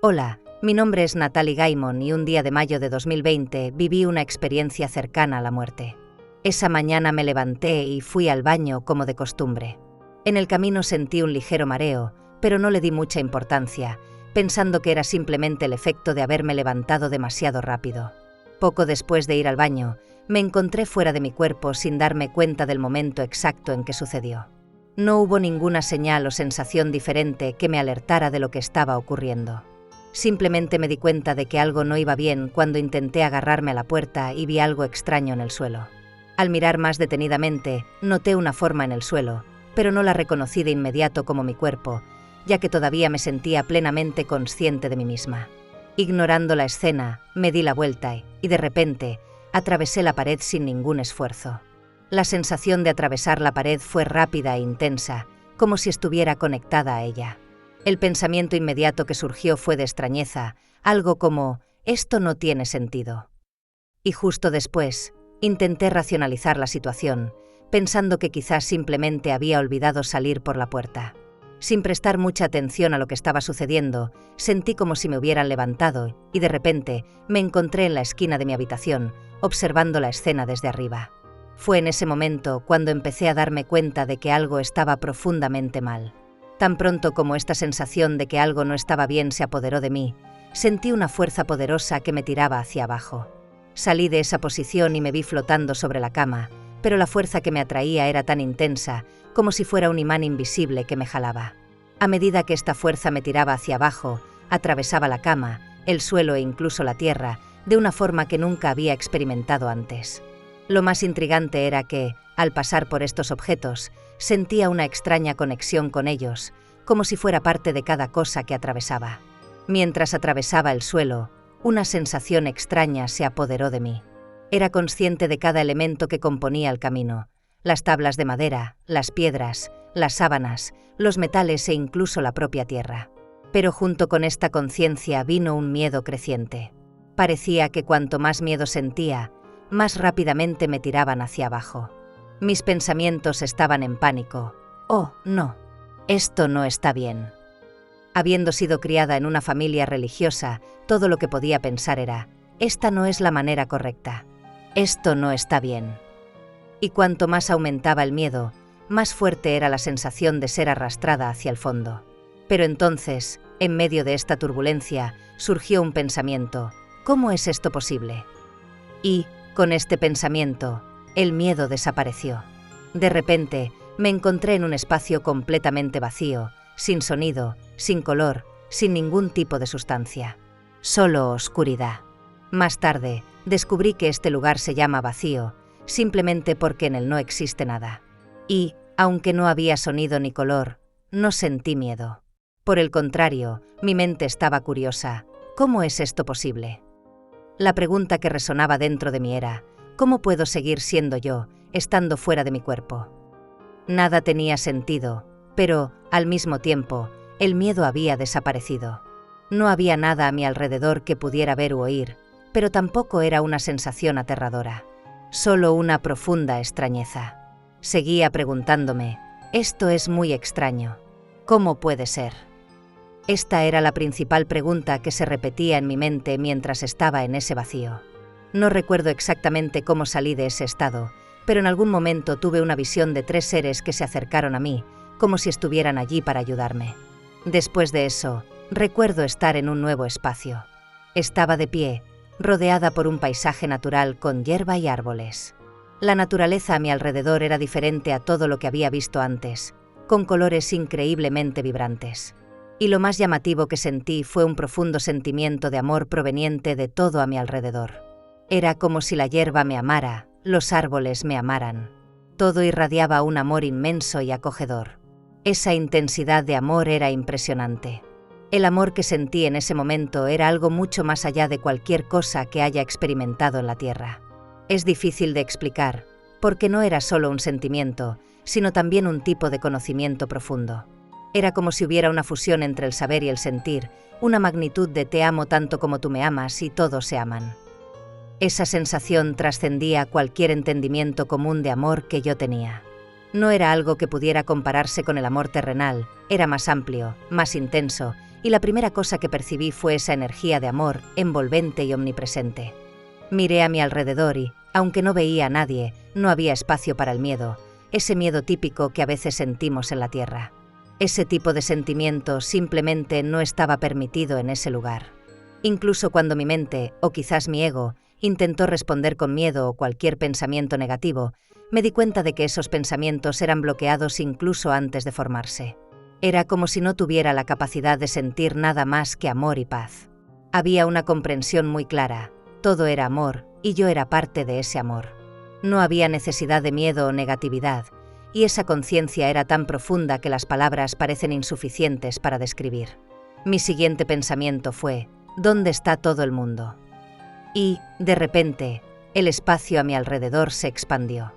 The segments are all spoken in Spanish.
Hola, mi nombre es Natalie Gaimon y un día de mayo de 2020 viví una experiencia cercana a la muerte. Esa mañana me levanté y fui al baño como de costumbre. En el camino sentí un ligero mareo, pero no le di mucha importancia, pensando que era simplemente el efecto de haberme levantado demasiado rápido. Poco después de ir al baño, me encontré fuera de mi cuerpo sin darme cuenta del momento exacto en que sucedió. No hubo ninguna señal o sensación diferente que me alertara de lo que estaba ocurriendo. Simplemente me di cuenta de que algo no iba bien cuando intenté agarrarme a la puerta y vi algo extraño en el suelo. Al mirar más detenidamente, noté una forma en el suelo, pero no la reconocí de inmediato como mi cuerpo, ya que todavía me sentía plenamente consciente de mí misma. Ignorando la escena, me di la vuelta y de repente, atravesé la pared sin ningún esfuerzo. La sensación de atravesar la pared fue rápida e intensa, como si estuviera conectada a ella. El pensamiento inmediato que surgió fue de extrañeza, algo como, esto no tiene sentido. Y justo después, intenté racionalizar la situación, pensando que quizás simplemente había olvidado salir por la puerta. Sin prestar mucha atención a lo que estaba sucediendo, sentí como si me hubieran levantado y de repente me encontré en la esquina de mi habitación, observando la escena desde arriba. Fue en ese momento cuando empecé a darme cuenta de que algo estaba profundamente mal. Tan pronto como esta sensación de que algo no estaba bien se apoderó de mí, sentí una fuerza poderosa que me tiraba hacia abajo. Salí de esa posición y me vi flotando sobre la cama, pero la fuerza que me atraía era tan intensa, como si fuera un imán invisible que me jalaba. A medida que esta fuerza me tiraba hacia abajo, atravesaba la cama, el suelo e incluso la tierra, de una forma que nunca había experimentado antes. Lo más intrigante era que, al pasar por estos objetos, sentía una extraña conexión con ellos, como si fuera parte de cada cosa que atravesaba. Mientras atravesaba el suelo, una sensación extraña se apoderó de mí. Era consciente de cada elemento que componía el camino, las tablas de madera, las piedras, las sábanas, los metales e incluso la propia tierra. Pero junto con esta conciencia vino un miedo creciente. Parecía que cuanto más miedo sentía, más rápidamente me tiraban hacia abajo. Mis pensamientos estaban en pánico. Oh, no. Esto no está bien. Habiendo sido criada en una familia religiosa, todo lo que podía pensar era, esta no es la manera correcta. Esto no está bien. Y cuanto más aumentaba el miedo, más fuerte era la sensación de ser arrastrada hacia el fondo. Pero entonces, en medio de esta turbulencia, surgió un pensamiento, ¿cómo es esto posible? Y, con este pensamiento, el miedo desapareció. De repente, me encontré en un espacio completamente vacío, sin sonido, sin color, sin ningún tipo de sustancia. Solo oscuridad. Más tarde, descubrí que este lugar se llama vacío, simplemente porque en él no existe nada. Y, aunque no había sonido ni color, no sentí miedo. Por el contrario, mi mente estaba curiosa. ¿Cómo es esto posible? La pregunta que resonaba dentro de mí era, ¿cómo puedo seguir siendo yo, estando fuera de mi cuerpo? Nada tenía sentido, pero, al mismo tiempo, el miedo había desaparecido. No había nada a mi alrededor que pudiera ver u oír, pero tampoco era una sensación aterradora. Solo una profunda extrañeza. Seguía preguntándome, esto es muy extraño. ¿Cómo puede ser? Esta era la principal pregunta que se repetía en mi mente mientras estaba en ese vacío. No recuerdo exactamente cómo salí de ese estado, pero en algún momento tuve una visión de 3 seres que se acercaron a mí, como si estuvieran allí para ayudarme. Después de eso, recuerdo estar en un nuevo espacio. Estaba de pie, rodeada por un paisaje natural con hierba y árboles. La naturaleza a mi alrededor era diferente a todo lo que había visto antes, con colores increíblemente vibrantes. Y lo más llamativo que sentí fue un profundo sentimiento de amor proveniente de todo a mi alrededor. Era como si la hierba me amara, los árboles me amaran. Todo irradiaba un amor inmenso y acogedor. Esa intensidad de amor era impresionante. El amor que sentí en ese momento era algo mucho más allá de cualquier cosa que haya experimentado en la Tierra. Es difícil de explicar, porque no era solo un sentimiento, sino también un tipo de conocimiento profundo. Era como si hubiera una fusión entre el saber y el sentir, una magnitud de te amo tanto como tú me amas y todos se aman. Esa sensación trascendía cualquier entendimiento común de amor que yo tenía. No era algo que pudiera compararse con el amor terrenal, era más amplio, más intenso, y la primera cosa que percibí fue esa energía de amor envolvente y omnipresente. Miré a mi alrededor y, aunque no veía a nadie, no había espacio para el miedo, ese miedo típico que a veces sentimos en la Tierra. Ese tipo de sentimiento simplemente no estaba permitido en ese lugar. Incluso cuando mi mente, o quizás mi ego, intentó responder con miedo o cualquier pensamiento negativo, me di cuenta de que esos pensamientos eran bloqueados incluso antes de formarse. Era como si no tuviera la capacidad de sentir nada más que amor y paz. Había una comprensión muy clara, todo era amor, y yo era parte de ese amor. No había necesidad de miedo o negatividad, y esa conciencia era tan profunda que las palabras parecen insuficientes para describir. Mi siguiente pensamiento fue, ¿dónde está todo el mundo? Y, de repente, el espacio a mi alrededor se expandió.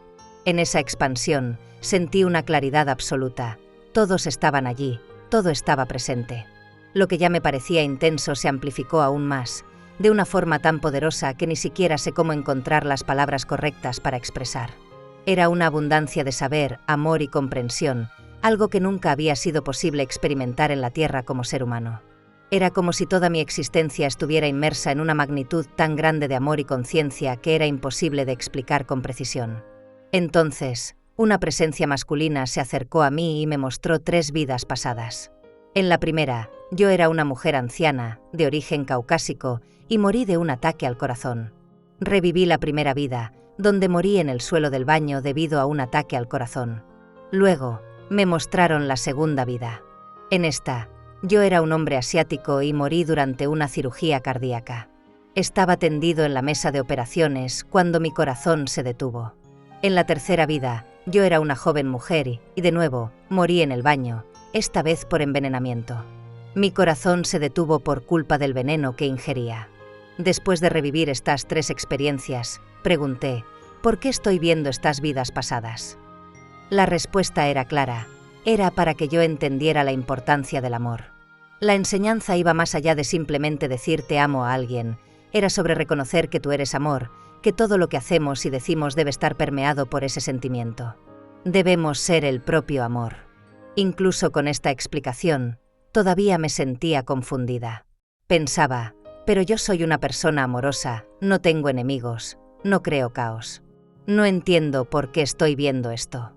En esa expansión, sentí una claridad absoluta. Todos estaban allí, todo estaba presente. Lo que ya me parecía intenso se amplificó aún más, de una forma tan poderosa que ni siquiera sé cómo encontrar las palabras correctas para expresar. Era una abundancia de saber, amor y comprensión, algo que nunca había sido posible experimentar en la Tierra como ser humano. Era como si toda mi existencia estuviera inmersa en una magnitud tan grande de amor y conciencia que era imposible de explicar con precisión. Entonces, una presencia masculina se acercó a mí y me mostró 3 vidas pasadas. En la primera, yo era una mujer anciana, de origen caucásico, y morí de un ataque al corazón. Reviví la primera vida, donde morí en el suelo del baño debido a un ataque al corazón. Luego, me mostraron la segunda vida. En esta, yo era un hombre asiático y morí durante una cirugía cardíaca. Estaba tendido en la mesa de operaciones cuando mi corazón se detuvo. En la tercera vida, yo era una joven mujer y de nuevo, morí en el baño, esta vez por envenenamiento. Mi corazón se detuvo por culpa del veneno que ingería. Después de revivir estas 3 experiencias, pregunté, ¿por qué estoy viendo estas vidas pasadas? La respuesta era clara, era para que yo entendiera la importancia del amor. La enseñanza iba más allá de simplemente decir te amo a alguien, era sobre reconocer que tú eres amor, que todo lo que hacemos y decimos debe estar permeado por ese sentimiento. Debemos ser el propio amor. Incluso con esta explicación, todavía me sentía confundida. Pensaba, pero yo soy una persona amorosa, no tengo enemigos, no creo caos. No entiendo por qué estoy viendo esto.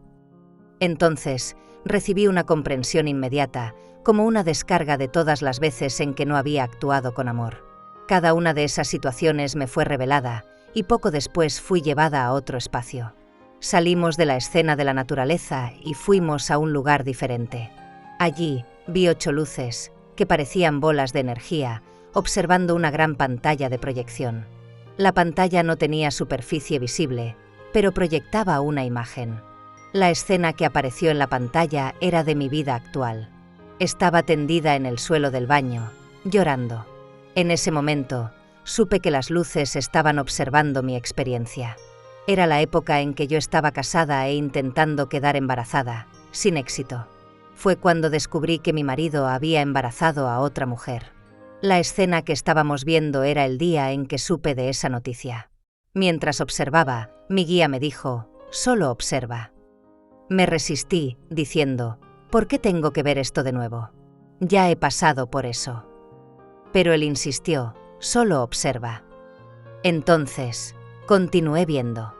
Entonces, recibí una comprensión inmediata, como una descarga de todas las veces en que no había actuado con amor. Cada una de esas situaciones me fue revelada, y poco después fui llevada a otro espacio. Salimos de la escena de la naturaleza y fuimos a un lugar diferente. Allí, vi 8 luces, que parecían bolas de energía, observando una gran pantalla de proyección. La pantalla no tenía superficie visible, pero proyectaba una imagen. La escena que apareció en la pantalla era de mi vida actual. Estaba tendida en el suelo del baño, llorando. En ese momento, supe que las luces estaban observando mi experiencia. Era la época en que yo estaba casada e intentando quedar embarazada, sin éxito. Fue cuando descubrí que mi marido había embarazado a otra mujer. La escena que estábamos viendo era el día en que supe de esa noticia. Mientras observaba, mi guía me dijo, solo observa. Me resistí, diciendo, ¿por qué tengo que ver esto de nuevo? Ya he pasado por eso. Pero él insistió, solo observa. Entonces, continué viendo.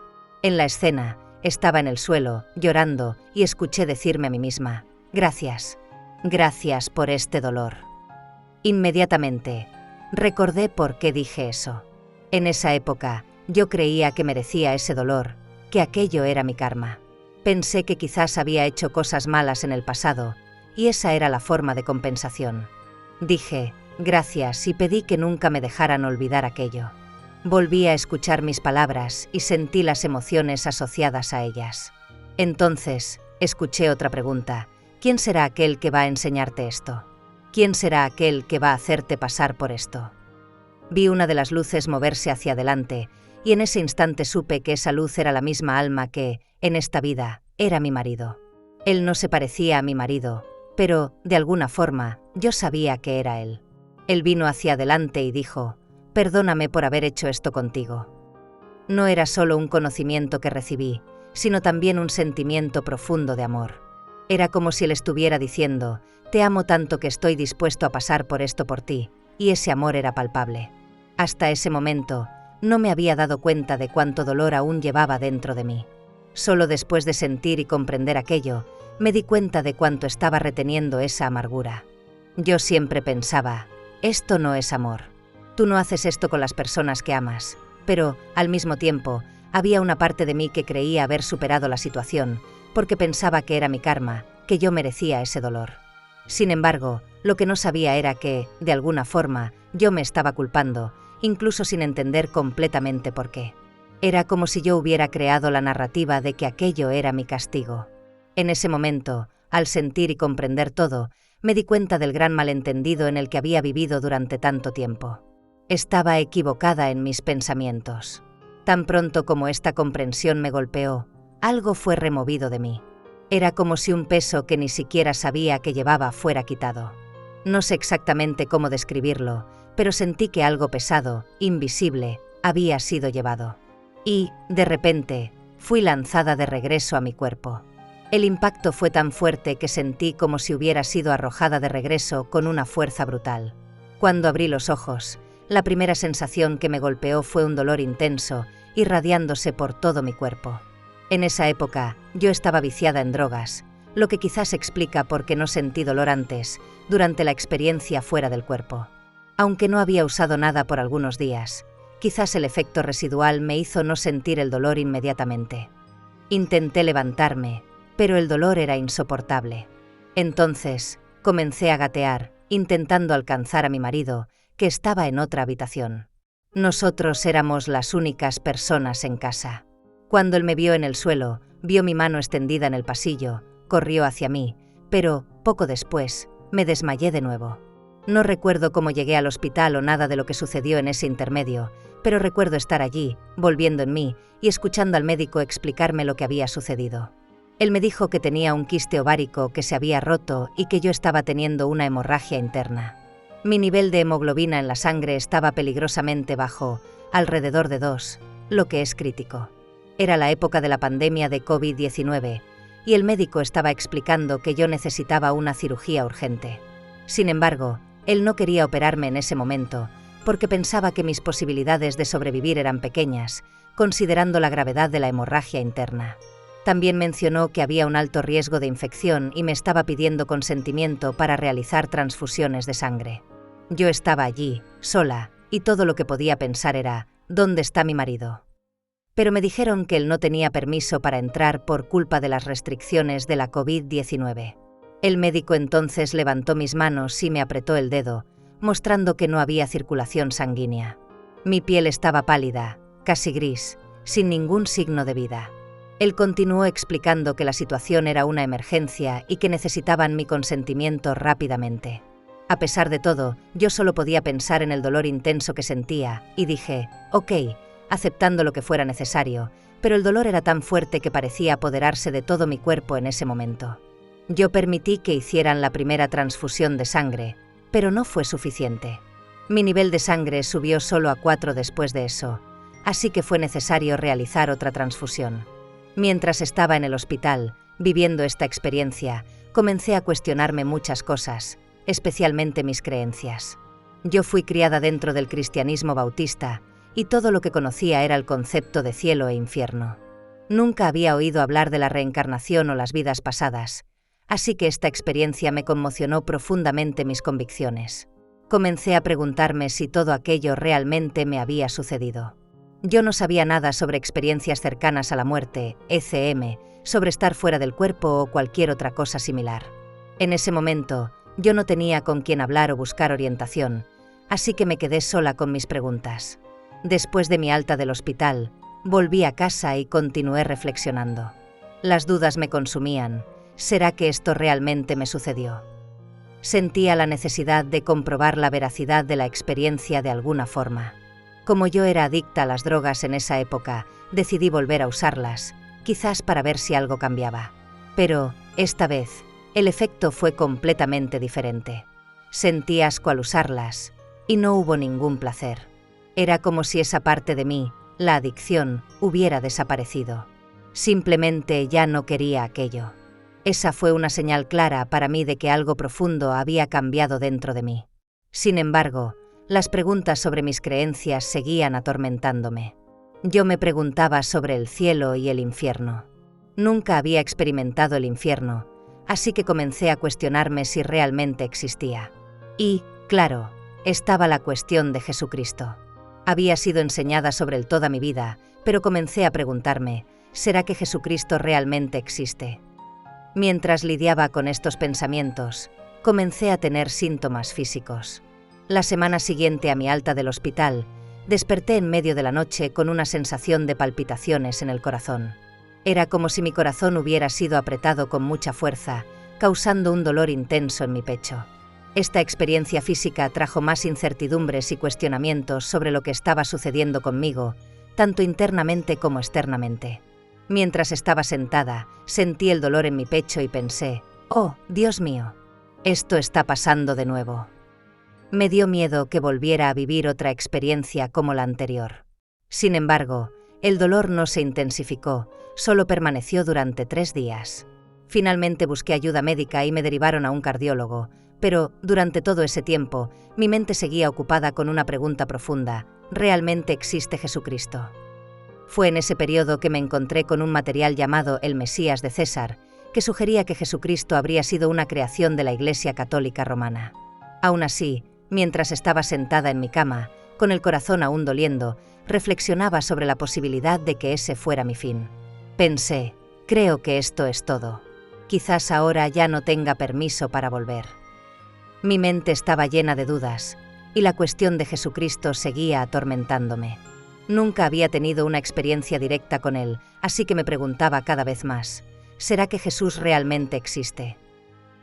En la escena, estaba en el suelo, llorando, y escuché decirme a mí misma, gracias, gracias por este dolor. Inmediatamente, recordé por qué dije eso. En esa época, yo creía que merecía ese dolor, que aquello era mi karma. Pensé que quizás había hecho cosas malas en el pasado, y esa era la forma de compensación. Dije, gracias y pedí que nunca me dejaran olvidar aquello. Volví a escuchar mis palabras y sentí las emociones asociadas a ellas. Entonces, escuché otra pregunta. ¿Quién será aquel que va a enseñarte esto? ¿Quién será aquel que va a hacerte pasar por esto? Vi una de las luces moverse hacia adelante, y en ese instante supe que esa luz era la misma alma que, en esta vida, era mi marido. Él no se parecía a mi marido, pero, de alguna forma, yo sabía que era él. Él vino hacia adelante y dijo, perdóname por haber hecho esto contigo. No era solo un conocimiento que recibí, sino también un sentimiento profundo de amor. Era como si él estuviera diciendo: te amo tanto que estoy dispuesto a pasar por esto por ti, y ese amor era palpable. Hasta ese momento, no me había dado cuenta de cuánto dolor aún llevaba dentro de mí. Solo después de sentir y comprender aquello, me di cuenta de cuánto estaba reteniendo esa amargura. Yo siempre pensaba: esto no es amor. Tú no haces esto con las personas que amas. Pero, al mismo tiempo, había una parte de mí que creía haber superado la situación, porque pensaba que era mi karma, que yo merecía ese dolor. Sin embargo, lo que no sabía era que, de alguna forma, yo me estaba culpando, incluso sin entender completamente por qué. Era como si yo hubiera creado la narrativa de que aquello era mi castigo. En ese momento, al sentir y comprender todo, me di cuenta del gran malentendido en el que había vivido durante tanto tiempo. Estaba equivocada en mis pensamientos. Tan pronto como esta comprensión me golpeó, algo fue removido de mí. Era como si un peso que ni siquiera sabía que llevaba fuera quitado. No sé exactamente cómo describirlo, pero sentí que algo pesado, invisible, había sido llevado. Y, de repente, fui lanzada de regreso a mi cuerpo. El impacto fue tan fuerte que sentí como si hubiera sido arrojada de regreso con una fuerza brutal. Cuando abrí los ojos, la primera sensación que me golpeó fue un dolor intenso, irradiándose por todo mi cuerpo. En esa época, yo estaba viciada en drogas, lo que quizás explica por qué no sentí dolor antes, durante la experiencia fuera del cuerpo. Aunque no había usado nada por algunos días, quizás el efecto residual me hizo no sentir el dolor inmediatamente. Intenté levantarme, pero el dolor era insoportable. Entonces, comencé a gatear, intentando alcanzar a mi marido, que estaba en otra habitación. Nosotros éramos las únicas personas en casa. Cuando él me vio en el suelo, vio mi mano extendida en el pasillo, corrió hacia mí, pero, poco después, me desmayé de nuevo. No recuerdo cómo llegué al hospital o nada de lo que sucedió en ese intermedio, pero recuerdo estar allí, volviendo en mí, y escuchando al médico explicarme lo que había sucedido. Él me dijo que tenía un quiste ovárico que se había roto y que yo estaba teniendo una hemorragia interna. Mi nivel de hemoglobina en la sangre estaba peligrosamente bajo, alrededor de 2, lo que es crítico. Era la época de la pandemia de COVID-19, y el médico estaba explicando que yo necesitaba una cirugía urgente. Sin embargo, él no quería operarme en ese momento, porque pensaba que mis posibilidades de sobrevivir eran pequeñas, considerando la gravedad de la hemorragia interna. También mencionó que había un alto riesgo de infección y me estaba pidiendo consentimiento para realizar transfusiones de sangre. Yo estaba allí, sola, y todo lo que podía pensar era: ¿dónde está mi marido? Pero me dijeron que él no tenía permiso para entrar por culpa de las restricciones de la COVID-19. El médico entonces levantó mis manos y me apretó el dedo, mostrando que no había circulación sanguínea. Mi piel estaba pálida, casi gris, sin ningún signo de vida. Él continuó explicando que la situación era una emergencia y que necesitaban mi consentimiento rápidamente. A pesar de todo, yo solo podía pensar en el dolor intenso que sentía, y dije: ok, aceptando lo que fuera necesario, pero el dolor era tan fuerte que parecía apoderarse de todo mi cuerpo en ese momento. Yo permití que hicieran la primera transfusión de sangre, pero no fue suficiente. Mi nivel de sangre subió solo a 4 después de eso, así que fue necesario realizar otra transfusión. Mientras estaba en el hospital, viviendo esta experiencia, comencé a cuestionarme muchas cosas, especialmente mis creencias. Yo fui criada dentro del cristianismo bautista, y todo lo que conocía era el concepto de cielo e infierno. Nunca había oído hablar de la reencarnación o las vidas pasadas, así que esta experiencia me conmocionó profundamente mis convicciones. Comencé a preguntarme si todo aquello realmente me había sucedido. Yo no sabía nada sobre experiencias cercanas a la muerte, ECM, sobre estar fuera del cuerpo o cualquier otra cosa similar. En ese momento, yo no tenía con quién hablar o buscar orientación, así que me quedé sola con mis preguntas. Después de mi alta del hospital, volví a casa y continué reflexionando. Las dudas me consumían. ¿Será que esto realmente me sucedió? Sentía la necesidad de comprobar la veracidad de la experiencia de alguna forma. Como yo era adicta a las drogas en esa época, decidí volver a usarlas, quizás para ver si algo cambiaba. Pero, esta vez, el efecto fue completamente diferente. Sentí asco al usarlas, y no hubo ningún placer. Era como si esa parte de mí, la adicción, hubiera desaparecido. Simplemente ya no quería aquello. Esa fue una señal clara para mí de que algo profundo había cambiado dentro de mí. Sin embargo, las preguntas sobre mis creencias seguían atormentándome. Yo me preguntaba sobre el cielo y el infierno. Nunca había experimentado el infierno, así que comencé a cuestionarme si realmente existía. Y, claro, estaba la cuestión de Jesucristo. Había sido enseñada sobre él toda mi vida, pero comencé a preguntarme, ¿será que Jesucristo realmente existe? Mientras lidiaba con estos pensamientos, comencé a tener síntomas físicos. La semana siguiente a mi alta del hospital, desperté en medio de la noche con una sensación de palpitaciones en el corazón. Era como si mi corazón hubiera sido apretado con mucha fuerza, causando un dolor intenso en mi pecho. Esta experiencia física trajo más incertidumbres y cuestionamientos sobre lo que estaba sucediendo conmigo, tanto internamente como externamente. Mientras estaba sentada, sentí el dolor en mi pecho y pensé, «Oh, Dios mío, esto está pasando de nuevo». Me dio miedo que volviera a vivir otra experiencia como la anterior. Sin embargo, el dolor no se intensificó, solo permaneció durante 3 días. Finalmente busqué ayuda médica y me derivaron a un cardiólogo, pero durante todo ese tiempo, mi mente seguía ocupada con una pregunta profunda: ¿realmente existe Jesucristo? Fue en ese periodo que me encontré con un material llamado El Mesías de César, que sugería que Jesucristo habría sido una creación de la Iglesia Católica Romana. Aún así, mientras estaba sentada en mi cama, con el corazón aún doliendo, reflexionaba sobre la posibilidad de que ese fuera mi fin. Pensé, creo que esto es todo. Quizás ahora ya no tenga permiso para volver. Mi mente estaba llena de dudas, y la cuestión de Jesucristo seguía atormentándome. Nunca había tenido una experiencia directa con él, así que me preguntaba cada vez más, ¿será que Jesús realmente existe?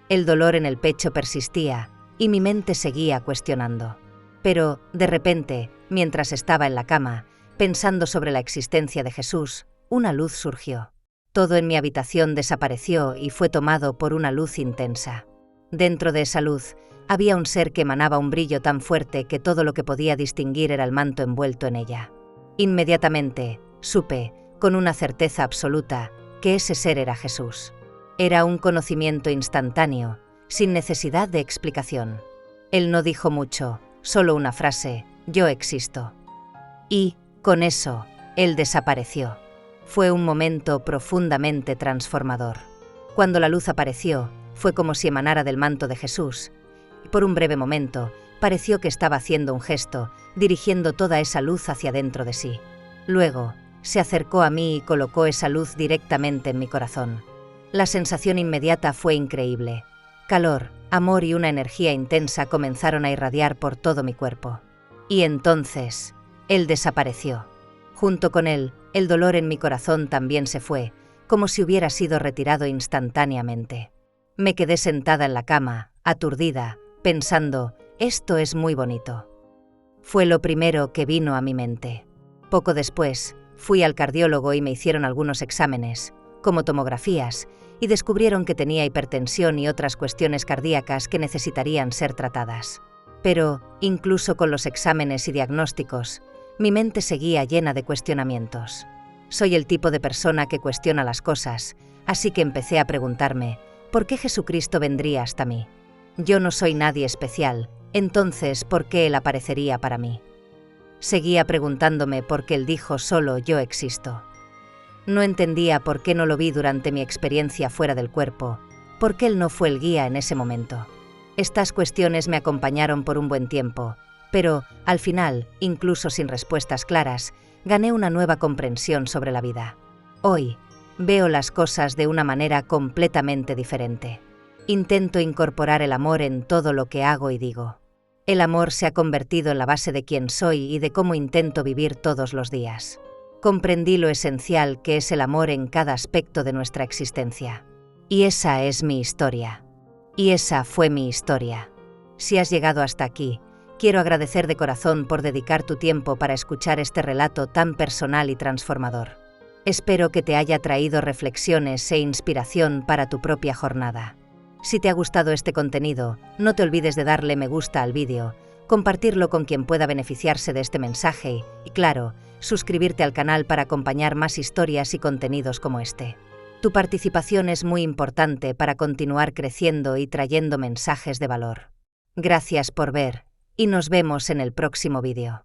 El dolor en el pecho persistía, y mi mente seguía cuestionando. Pero, de repente, mientras estaba en la cama, pensando sobre la existencia de Jesús, una luz surgió. Todo en mi habitación desapareció y fue tomado por una luz intensa. Dentro de esa luz, había un ser que emanaba un brillo tan fuerte que todo lo que podía distinguir era el manto envuelto en ella. Inmediatamente, supe, con una certeza absoluta, que ese ser era Jesús. Era un conocimiento instantáneo, sin necesidad de explicación. Él no dijo mucho, solo una frase: «Yo existo». Y, con eso, él desapareció. Fue un momento profundamente transformador. Cuando la luz apareció, fue como si emanara del manto de Jesús, y por un breve momento, pareció que estaba haciendo un gesto, dirigiendo toda esa luz hacia dentro de sí. Luego, se acercó a mí y colocó esa luz directamente en mi corazón. La sensación inmediata fue increíble. Calor, amor y una energía intensa comenzaron a irradiar por todo mi cuerpo. Y entonces, él desapareció. Junto con él, el dolor en mi corazón también se fue, como si hubiera sido retirado instantáneamente. Me quedé sentada en la cama, aturdida, pensando, esto es muy bonito. Fue lo primero que vino a mi mente. Poco después, fui al cardiólogo y me hicieron algunos exámenes, como tomografías, y descubrieron que tenía hipertensión y otras cuestiones cardíacas que necesitarían ser tratadas. Pero, incluso con los exámenes y diagnósticos, mi mente seguía llena de cuestionamientos. Soy el tipo de persona que cuestiona las cosas, así que empecé a preguntarme, ¿por qué Jesucristo vendría hasta mí? Yo no soy nadie especial, entonces, ¿por qué Él aparecería para mí? Seguía preguntándome por qué Él dijo solo yo existo. No entendía por qué no lo vi durante mi experiencia fuera del cuerpo, por qué Él no fue el guía en ese momento. Estas cuestiones me acompañaron por un buen tiempo, pero, al final, incluso sin respuestas claras, gané una nueva comprensión sobre la vida. Hoy, veo las cosas de una manera completamente diferente. Intento incorporar el amor en todo lo que hago y digo. El amor se ha convertido en la base de quién soy y de cómo intento vivir todos los días. Comprendí lo esencial que es el amor en cada aspecto de nuestra existencia. Y esa es mi historia. Y esa fue mi historia. Si has llegado hasta aquí, quiero agradecer de corazón por dedicar tu tiempo para escuchar este relato tan personal y transformador. Espero que te haya traído reflexiones e inspiración para tu propia jornada. Si te ha gustado este contenido, no te olvides de darle me gusta al vídeo, compartirlo con quien pueda beneficiarse de este mensaje y, claro, suscribirte al canal para acompañar más historias y contenidos como este. Tu participación es muy importante para continuar creciendo y trayendo mensajes de valor. Gracias por ver, y nos vemos en el próximo vídeo.